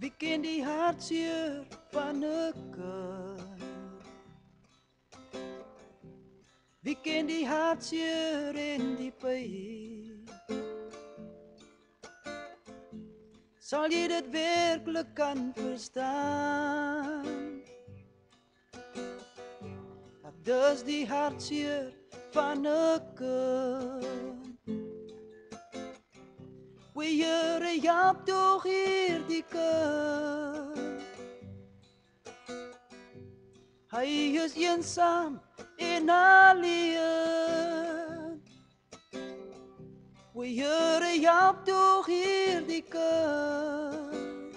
Wie ken die hartseer van 'n kind? Wie ken die hartseer en die pyn? Sal jy dit werklik kan verstaan? Dat dis die hartseer van 'n kind. We Here, help tog hierdie kind. Hy is eensaam en alleen. We Here, help tog hierdie kind.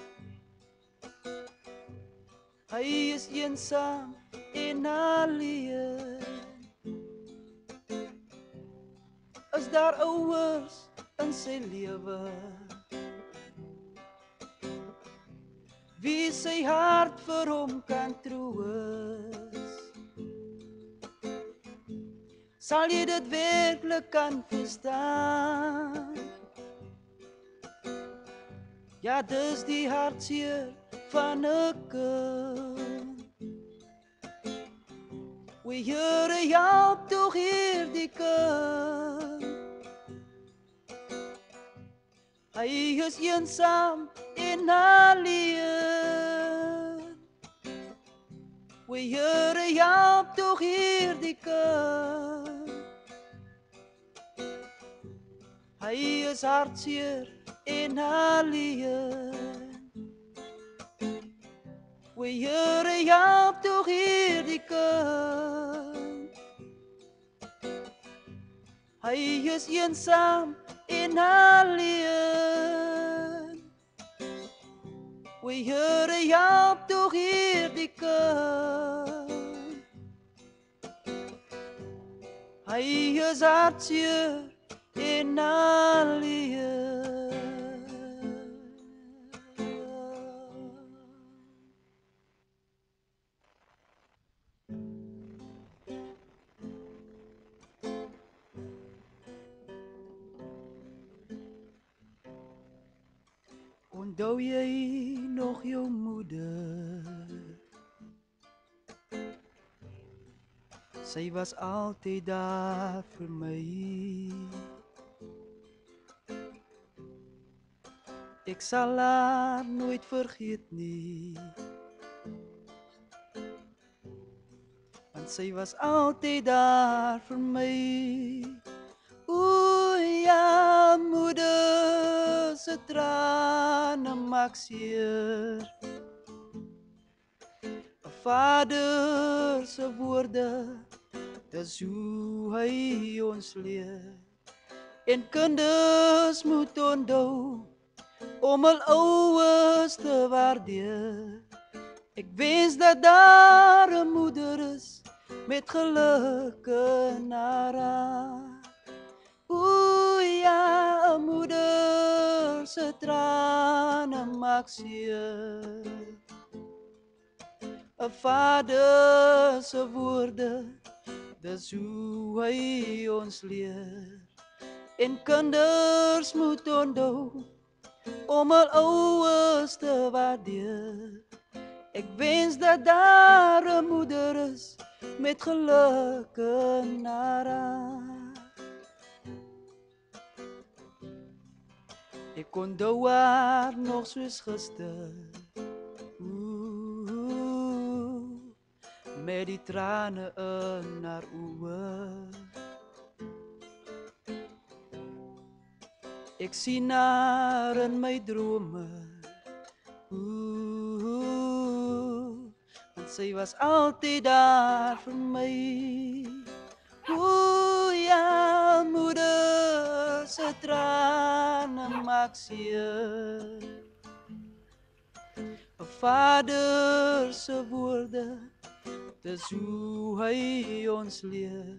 Hy is eensaam en alleen. Is daar ouers in sy lewe wie sy hart vir hom kan troos? Sal jy dit werklik kan verstaan? Ja, dis die hartseer van 'n kind. We Here, help tog hierdie kind. Hy is eensaam en alleen. We Here, help tog hierdie kind. Hy is hartseer en alleen. We Here, help tog hierdie kind. Hy is eensaam en alleen. We Here, help tog hierdie kind. Hy is hartseer en alleen. Onthou jy nog jou moeder? Sy was altyd daar vir my. Ek sal haar nooit vergeet nie, want sy was altyd daar vir my. O ja, moeder se trane maak seer. 'n Vader se woorde, dis hoe hy ons leer. En kinders moet onthou om hul ouers te waardeer. Ek wens dat daar 'n moeder is met geluk in haar hart. O ja, 'n moeder se trane maak seer. 'n Vader se woorde, dis hoe hy ons leer. En kinders moet onthou om hul ouers te waardeer. Ek wens dat daar 'n moeder is met geluk in haar hart. Ek onthou haar nog soos gister, met die trane in haar oë. Ek sien haar in my drome, want sy was altyd daar vir my. O ja, moeder se trane maak seer. 'n Vader se woorde, dis hoe hy ons leer.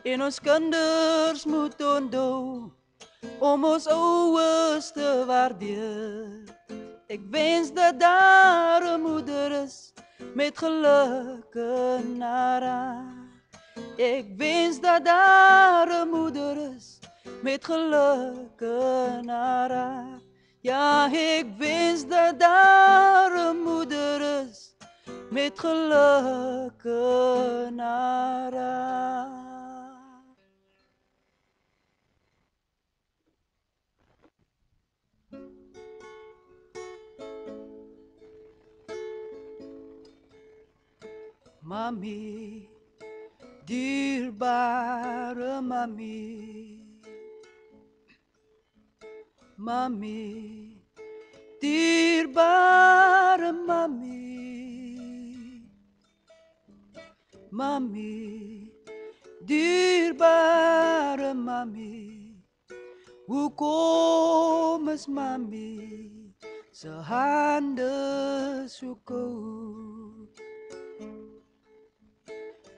En ons kinders moet onthou om ons ouers te waardeer. Ek wens dat daar 'n moeder is met geluk in haar hart. Ek wens dat daar 'n moeder is met geluk in haar hart. Ja, ek wens dat daar 'n moeder is met geluk in haar hart. Mami, dierbare mami, mami, dierbare mami, mami, dierbare mami, hoekom is mami se hande so koud?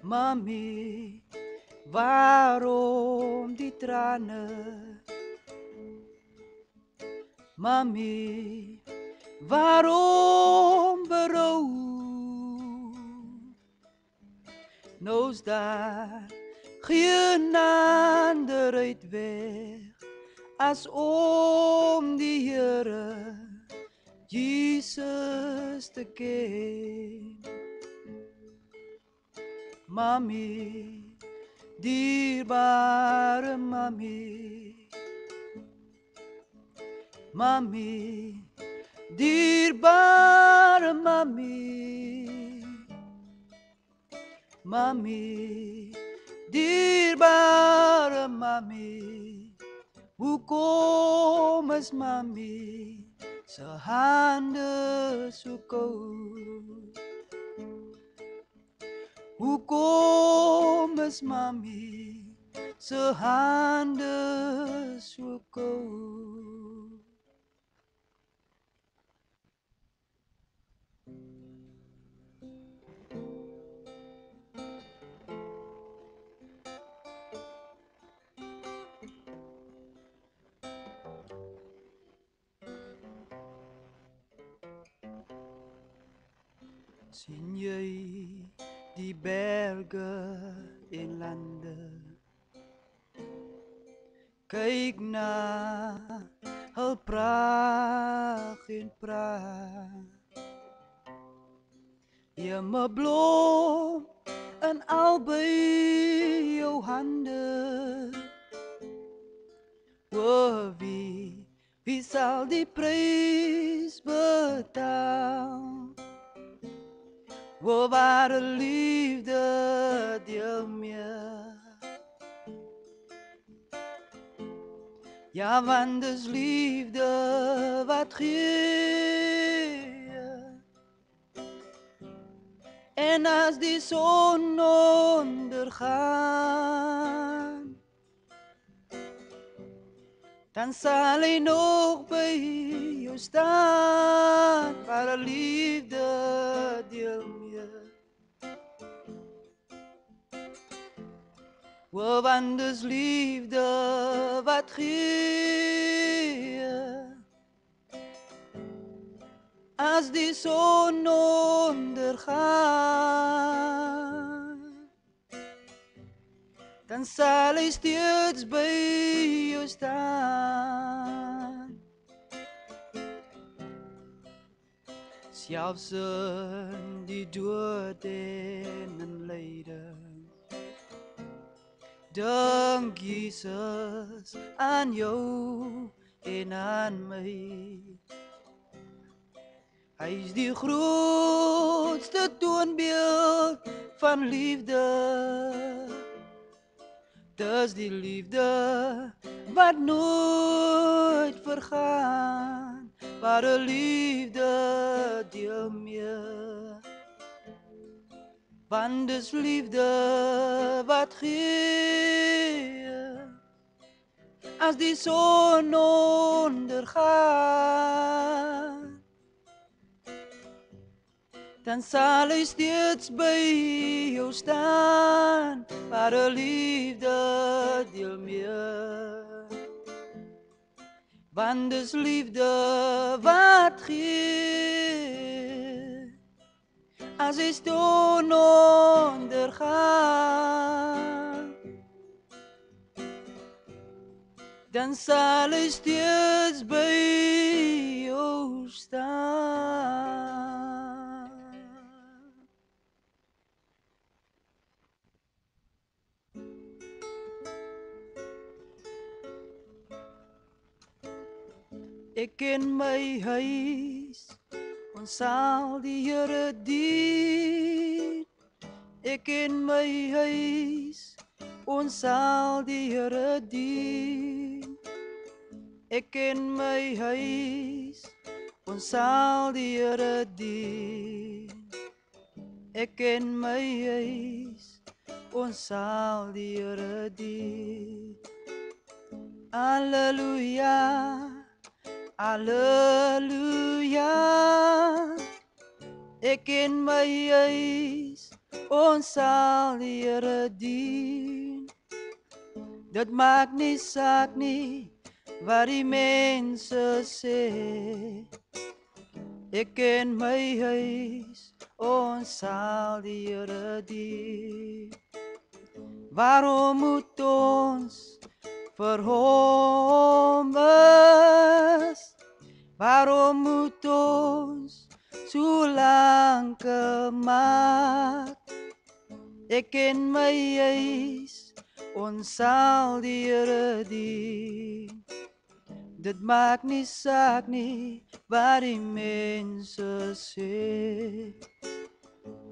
Mami, waarom die tranen? Mami, waarom berou? Nou's daar geen ander uitweg as om die Here Jesus te ken. Mami, dierbare mami, mami, dierbare mami, mami, dierbare mami, hoekom is mami se hande so koud? Hoekom is mami se hande so koud? Sien jy die berge en lande? Kyk na hul pracht en praat. Jy me blom in albei jou hande. O wie sal die prys betaal? O ware liefde deel meer. Ja, want dis liefde wat gee. En as die son ondergaan, dan sal hy nog by jou staan. Ware liefde deel meer. O, want dis liefde wat gee. As die son ondergaan, dan sal hy steeds by jou staan. Selfs in die dood en in lyding, dink Jesus aan jou en aan my. Hy is die grootste toonbeeld van liefde. Dis die liefde wat nooit vergaan. Ware liefde deel meer. Want dis liefde wat gee. As die son ondergaan, dan sal hy steeds by jou staan. Ware liefde deel meer. Want dis liefde wat gee. As die son ondergaan, dan sal hy steeds by jou staan. Ek ken my huis, ons sal die Here dien. Ek ken my huis, ons sal die Here dien. Ek ken my huis, ons sal die Here dien. Ek ken my huis, ons sal die Here dien. Alleluia, alleluia. Ek ken my huis, ons sal die Here dien. Dit maak nie saak nie wat die mense sê. Ek ken my huis, ons sal die Here dien. Waarom moet ons vir hom is? Waarom moet ons so lank maak? Ek ken my huis, ons sal die Here dien. Dit maak nie saak nie wat die mense sê.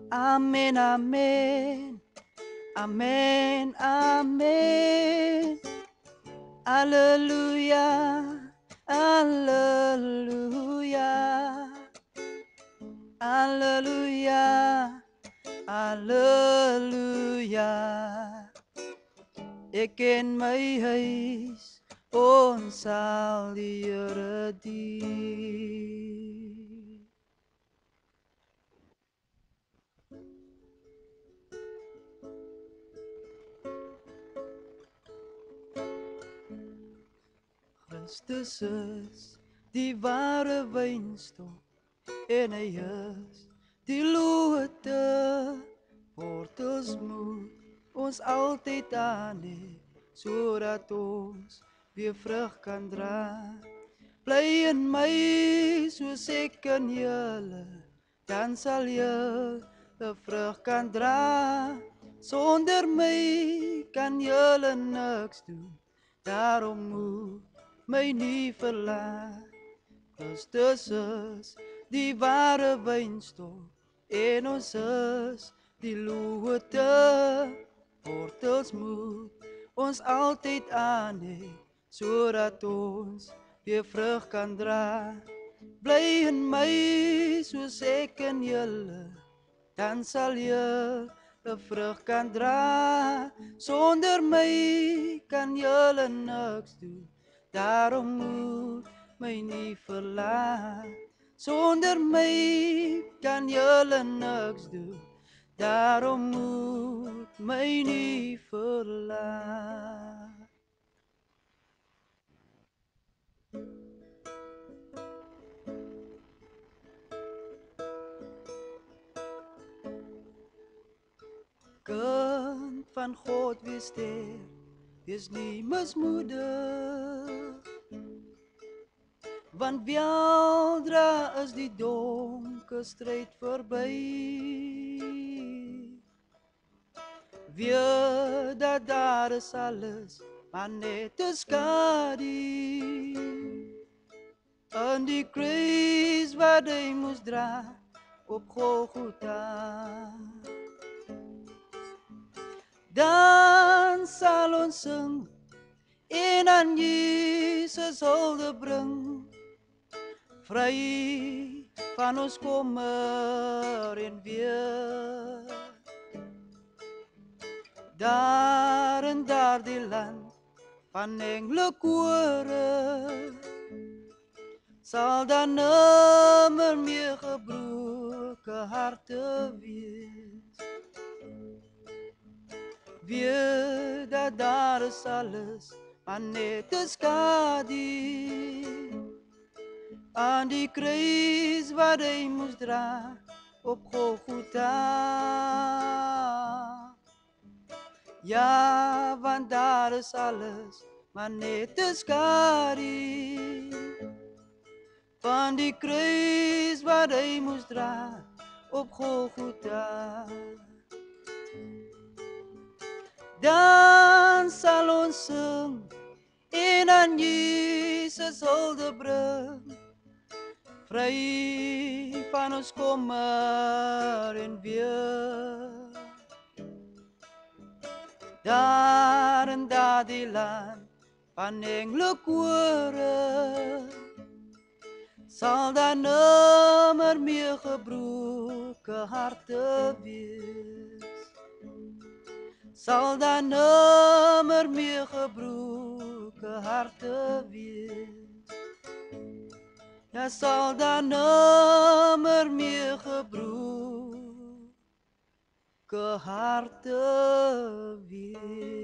Amen, amen, amen, amen. Alleluia, alleluia, alleluia, alleluia. Ek ken my huis, ons sal die Here dien. Christus is die ware wynstok en hy is die lote. Wortels moet ons altyd aan hê, sodat ons weer vrug kan dra. Bly in my soos ek in julle, dan sal julle vrug kan dra. Sonder my kan julle niks doen, daarom moet my nie verlaat. Christus is die ware wynstok en ons is die lote. Wortels moet ons altyd aan hê, sodat ons weer vrug kan dra. Bly in my soos ek in julle, dan sal julle vrug kan dra. Sonder my kan julle niks doen, daarom moet my nie verlaat. Sonder my kan julle niks doen, daarom moet my nie verlaat. Kind van God, wees sterk, wees nie mismoedig, want weldra is die donker stryd verby. Weet dat daar is alles, maar net 'n skadu. En die kruis wat hy moes dra op Golgotha. Dan sal ons sing en aan Jesus hulde bring, vry van ons kommer en weer. Daar in daardie land van englekore sal daar nimmer meer gebroke harte wees. Weet dat daar is alles, maar net 'n skadu. Aan die kruis wat hy moes dra op Golgotha. Ja, want daar is alles, maar net te skadu van die kruis wat hy moes dra op Golgotha. Dan sal ons sing en aan Jesus hulde bring, vry van ons kommer en weer. Daar in daardie land van engelekore sal daar nimmer meer gebroke harte wees. Sal daar nimmer meer gebroke harte wees. Ja, sal daar nimmer meer gebroke harte wees.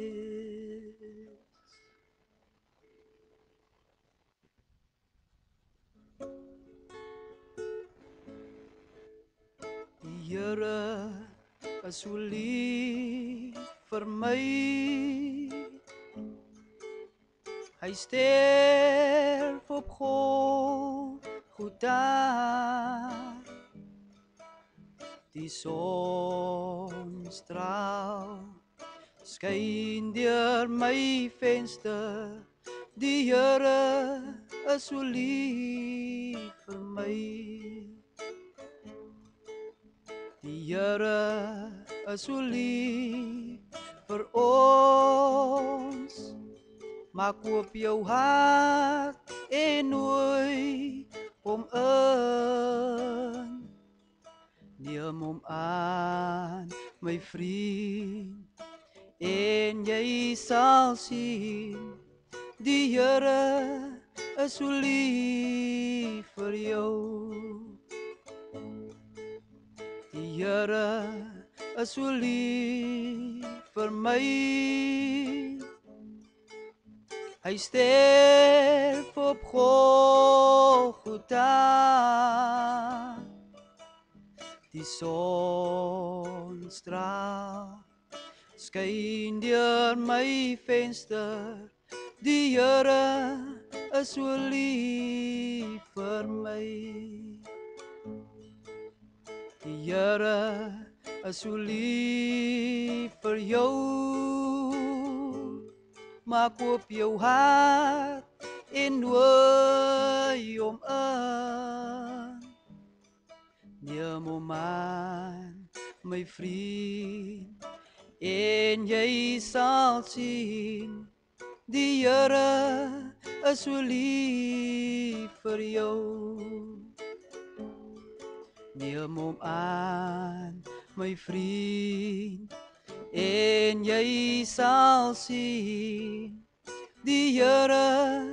Die Here is so lief vir my. Hy sterf op Golgotha. Die sonstraal skyn deur my venster. Die Here is so lief vir my. Die Here is so lief vir ons. Maak oop jou hart en nooi hom in. Neem hom aan, my vriend, en jy sal sien. Die Here is so lief vir jou. Die Here is so lief vir my. Hy sterf op Golgotha. Die sonstraal skyn deur my venster. Die Here is so lief vir my. Die Here is so lief vir jou. Maak oop jou hart en nooi hom in. Neem hom aan, my vriend, en jy sal sien. Die Here is so lief vir jou. Neem hom aan, my vriend, en jy sal sien. Die Here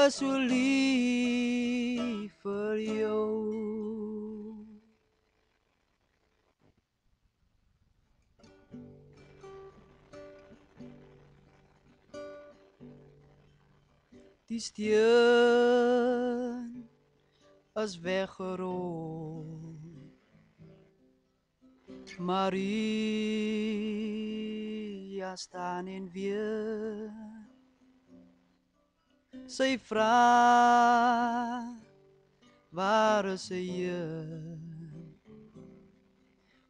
is so lief vir jou. Die steen is weggerol. Maria staan en weer. Sy vra, waar is sy Heer?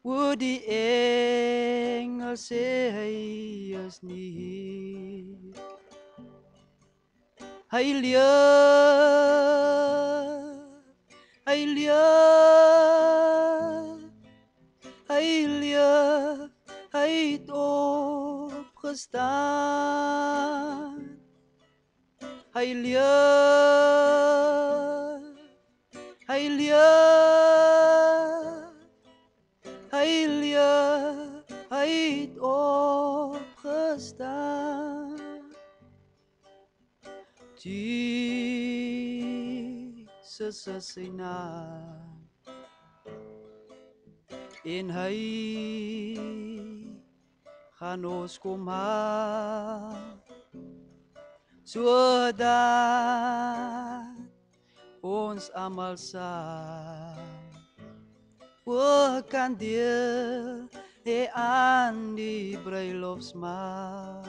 O, die engel sê hy is nie hier. Hy leef, hy leef, hy leef, hy het opgestaan. Hy leef, hy leef, hy leef, hy het opgestaan. Jesus is sy naam, en hy gaan ons kom haal, sodat ons almal saam kan deel aan die bruilofsmaal.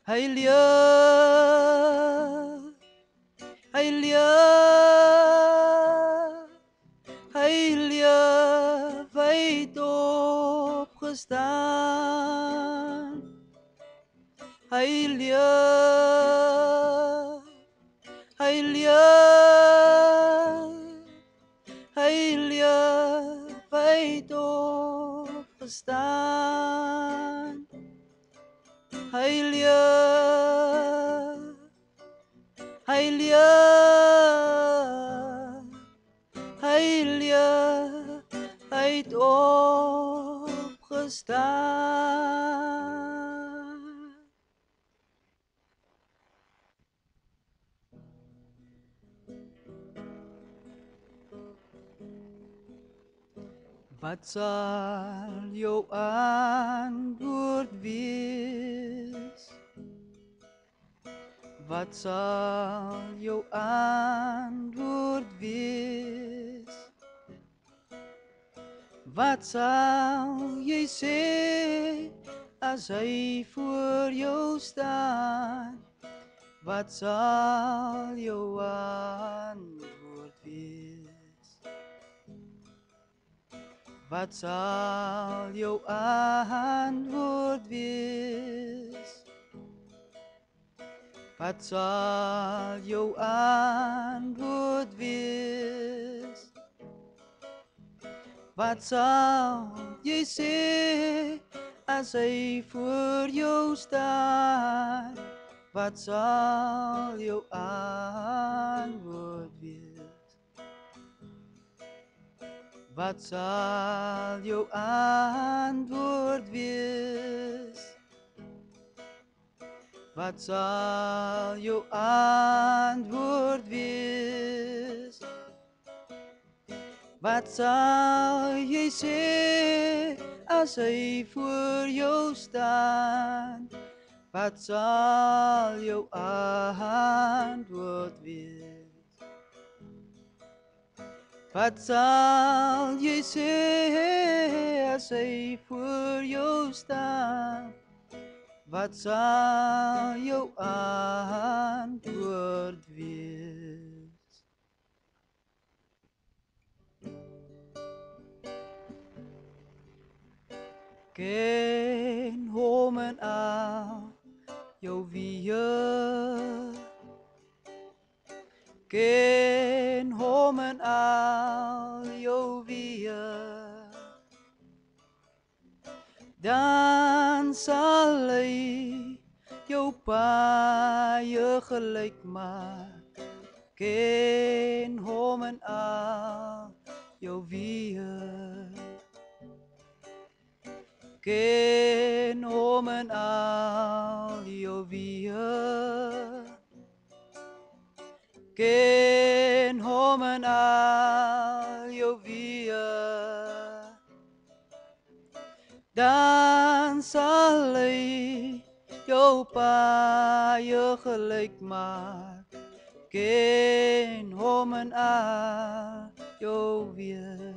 Hy leef, hy leef, hy leef, hy het opgestaan. Hy leef, hy leef, hy leef, hy het opgestaan. Hy leef, hy leef, hy leef, hy het opgestaan. Wat sal jou antwoord wees? Wat sal jou antwoord wees? Wat sal jy sê as hy voor jou staan? Wat sal jou antwoord wees? Wat sal jou antwoord wees? Wat sal jou antwoord wees? Wat sal jy sê as hy voor jou staan? Wat sal jou antwoord wees? Wat sal jou antwoord wees? Wat sal jou antwoord wees? Wat sal jy sê as hy voor jou staan? Wat sal jou antwoord wees? Wat sal jy sê as hy voor jou staan? Wat sal jou antwoord wees? Ken hom en al jou wieë. Ken hom en al jou wieë. Dan sal hy jou paie gelyk maak. Ken hom en al jou wieë. Ken hom en al jou wieë. Ken hom en al jou wieë. Dan sal hy jou paie gelyk maak. Ken hom en al jou wieë.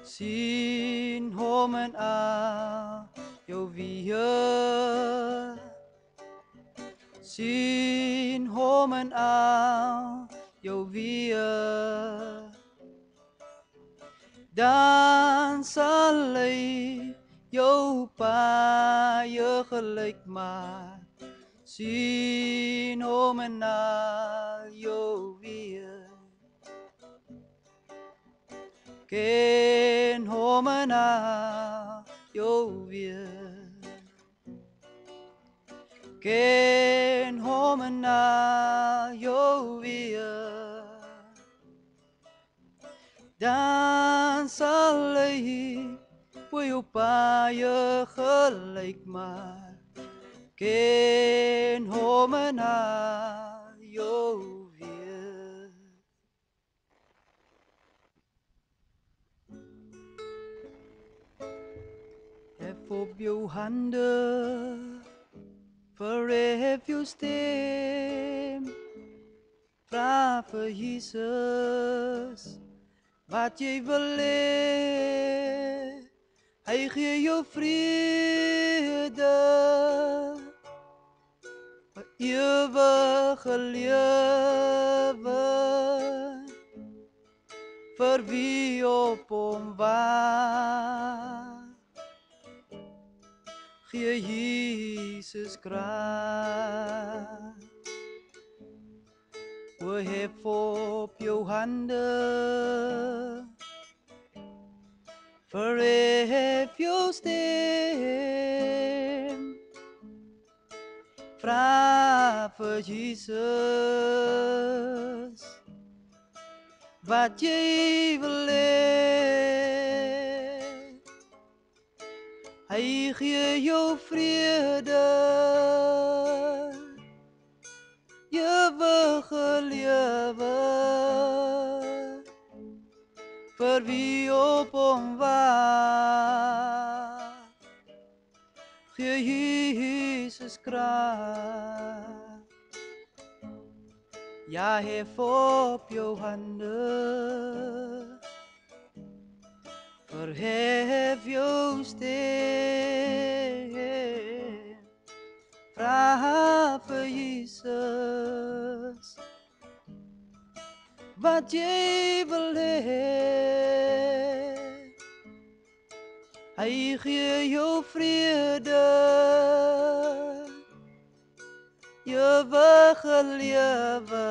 Sien hom en al jou wieë. Sien hom en al jou wieë. Dan sal hy jou paie gelyk maak. Sien hom en al jou wieë. Ken hom en al jou wieë. Ken hom en al jou wieë. Dan sal hy jou paie gelyk maak. Ken hom en al jou wieë. Hef op jou hande, verhef jou stem. Vra vir Jesus wat jy wil hê. Hy gee jou vrede, 'n ewige lewe vir wie op hom wag. Gee Jesus krag. O, hef op jou hande, verhef jou stem, vra vir Jesus wat jy wil hê. Hy gee jou vrede, ewige lewe vir wie op hom wag. Gee Jesus krag. Ja, hef op jou hande, verhef jou stem, vra vir Jesus wat jy wil hê. Hy gee jou vrede, ewige lewe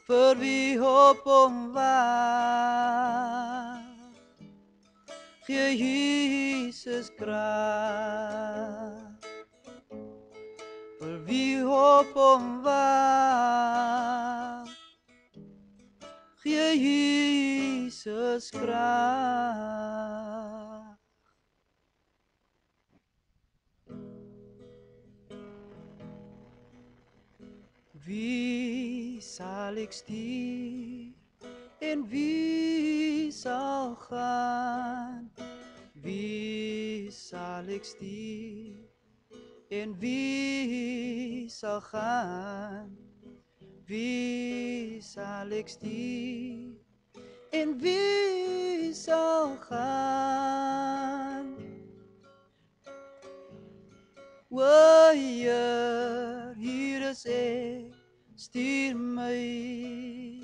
vir wie op hom wag. Gee Jesus krag vir wie op hom wag. Gee Jesus krag. Wie sal ek stuur en wie sal gaan? Wie sal ek stuur en wie sal gaan? Wie sal ek stuur en wie sal gaan? O Heer, hier is ek, stuur my.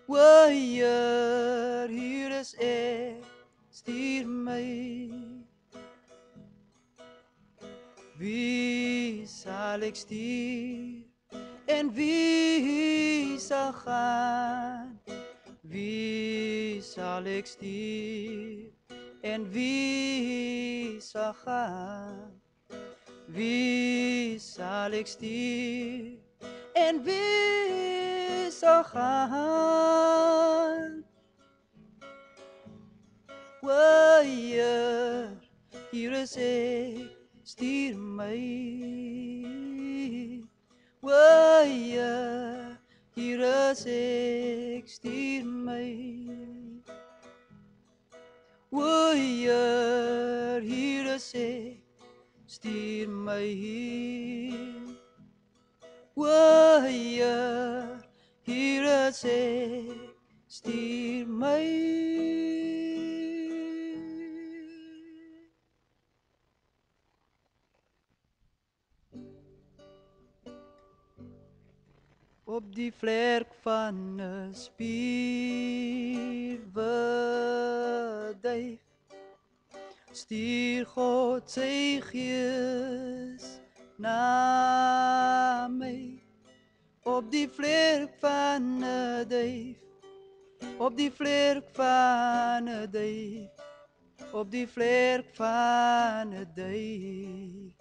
O Heer, hier is ek, stuur my. Wie sal ek stuur en wie sal gaan? Wie sal ek stuur en wie sal gaan? Wie sal ek stuur en wie sal gaan? O Heer, hier is ek, stuur my. O Heer, hier is ek, stuur my. O Heer, hier is ek, stuur my. O Heer, hier is ek, stuur my. Op die vlerk van 'n spierweduif stuur God sy gees na my. Op die vlerk van 'n duif, op die vlerk van 'n duif, op die vlerk van 'n duif.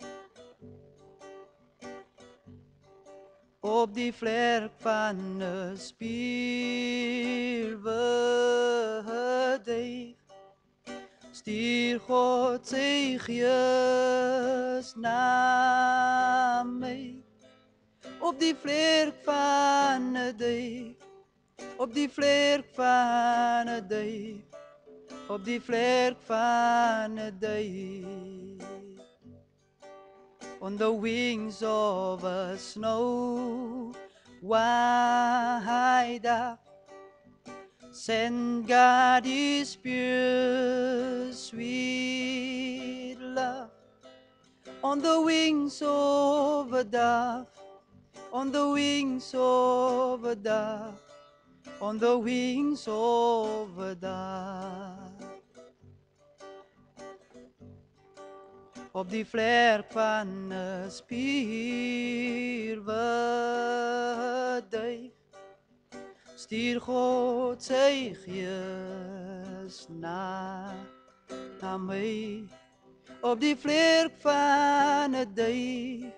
Op die vlerk van 'n spierweduif stuur God sy gees na my. Op die vlerk van 'n duif, op die vlerk van 'n duif, op die vlerk van 'n duif. On the wings of a snow white dove, Send God His pure, sweet love on the wings of a dove, on the wings of a dove, on the wings of a dove. Op die vlerk van 'n spierweduif stuur God sy gees na my. Op die vlerk van 'n duif,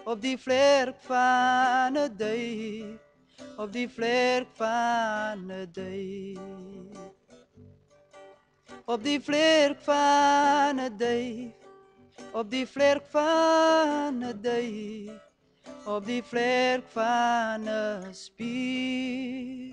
op die vlerk van 'n duif, op die vlerk van 'n duif. Op die vlerk van 'n duif, op die vlerk van 'n duif, op die vlerk van 'n spierweduif.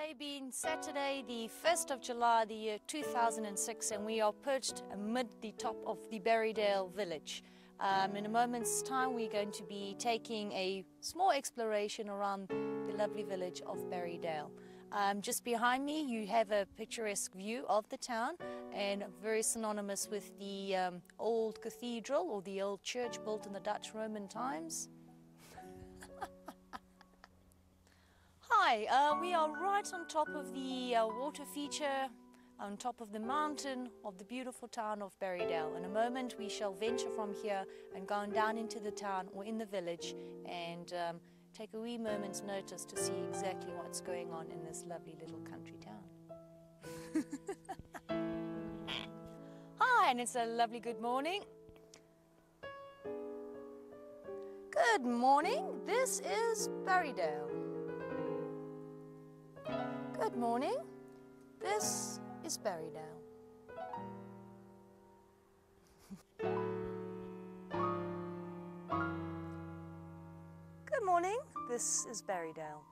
Today being Saturday, the 1st of July, the year 2006, and we are perched amid the top of the Berrydale village. In a moment's time, we're going to be taking a small exploration around the lovely village of Berrydale. Just behind me, you have a picturesque view of the town, and very synonymous with the old cathedral or the old church built in the Dutch Roman times. Hi, we are right on top of the water feature, on top of the mountain of the beautiful town of Berrydale. In a moment we shall venture from here and go down into the town or in the village and take a wee moment's notice to see exactly what's going on in this lovely little country town. Hi, and it's a lovely good morning. Good morning, this is Berrydale. Good morning, this is Berrydale. Good morning, this is Berrydale.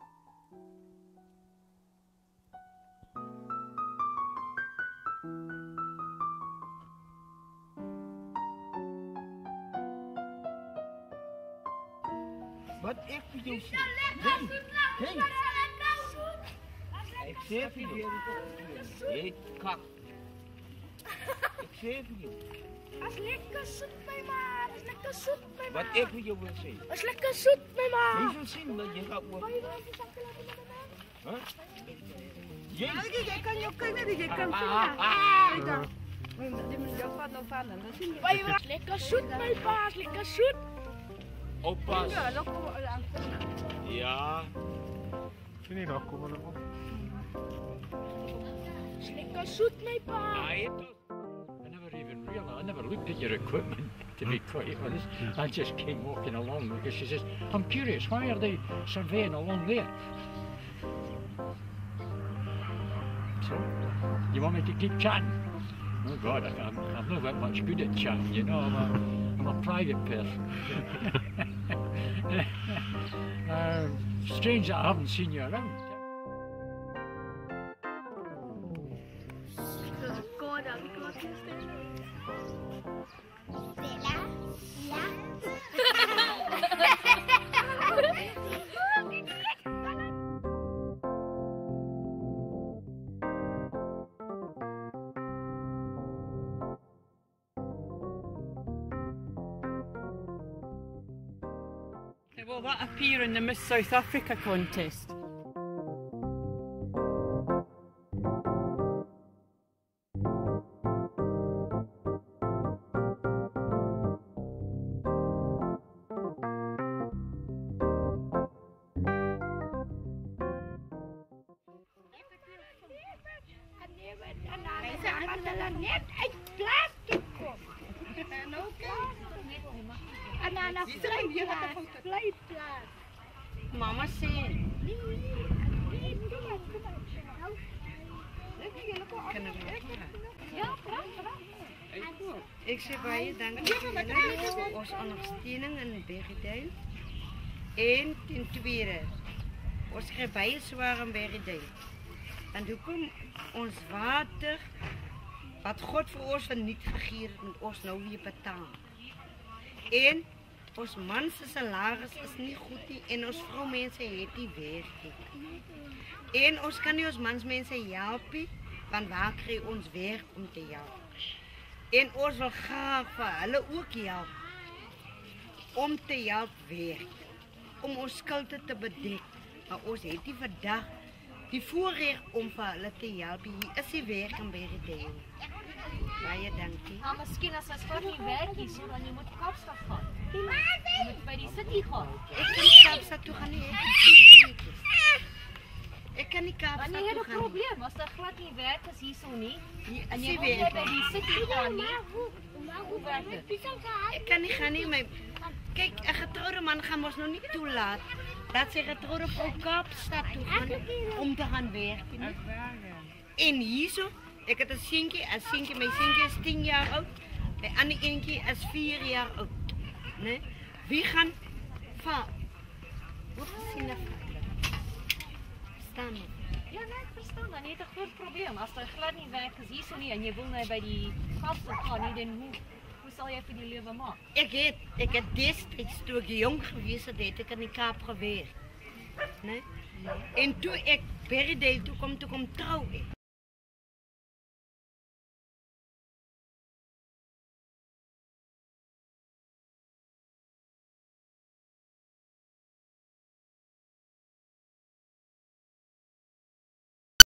Wat ek vir jou sê, ding. Ek sê vir jou, jy kak. Ek sê vir jou. As lekker soet my ma, as lekker soet my ma. Wat ek vir jou wil sê. As lekker soet my ma. Jy sal sien dat jy gaan oor. Hæ? Jy kan jou kinderen, jy kan sien. Jy moet jou vat nou van, dan sien jy. As lekker soet my pa, as lekker soet. oppas. Ja. Sini nog kom maar op. Lekker soet my pa. I never even realized, I never looked at your equipment, to be quite honest. I just came walking along because she says, I'm curious, why are they surveying along there? So, you want me to keep chatting? Oh God, I'm not that much good at chatting, you know, I'm a private person. Strange that I haven't seen you around. Will that appear in the Miss South Africa contest? Mama sê Ek sê baie dankie vir ons ondersteuning in Berrydale. En ten tweede, ons kry baie swaar in Berrydale. En hoekom ons water wat God vir ons verniet gegee het, moet ons nou weer betaal. En ons man se salaris is nie goed nie en ons vroumense het nie werk nie. En ons kan nie ons mansmense help nie, want waar kry ons werk om te help? En ons wil graag vir hulle ook help om te help werk, om ons skulde te bedek. Maar ons het nie vandag die voorreg om vir hulle te help. Hier is die werk in Berrydale. Baie dankie. Maar miskien as ons vir die werk hier, so dan jy moet Kaapstad gaan. Jy moet by die city gaan. Ek kan nie Kaapstad toe gaan nie. Ek kan nie Kaapstad toe gaan nie. Wanneer jy 'n probleem, as daar glad nie werk is hierso nie, en jy Sien wil werk. by die city gaan nie, hoe werk dit? Ek kan nie gaan nie, my kyk, 'n getroude man gaan mos nou nie toelaat dat sy getroude vrou Kaapstad toe gaan om te gaan werk nie. En hierso, ek het 'n seentjie, my seentjie is 10 jaar oud, my ander eentjie is 4 jaar oud. Né? Wie gaan va? Wat sien jy? Staan. Ja, ek verstaan, dan het 'n groot probleem. As jy glad nie werk is hierso nie en jy wil nou by die kapsel gaan nie, dan hoe sal jy vir die lewe maak? Ik heb destyds, toe ik jong geweest het ik in die Kaap gewerkt. Nee? En toen ik Berrydale toe kom trouw ik.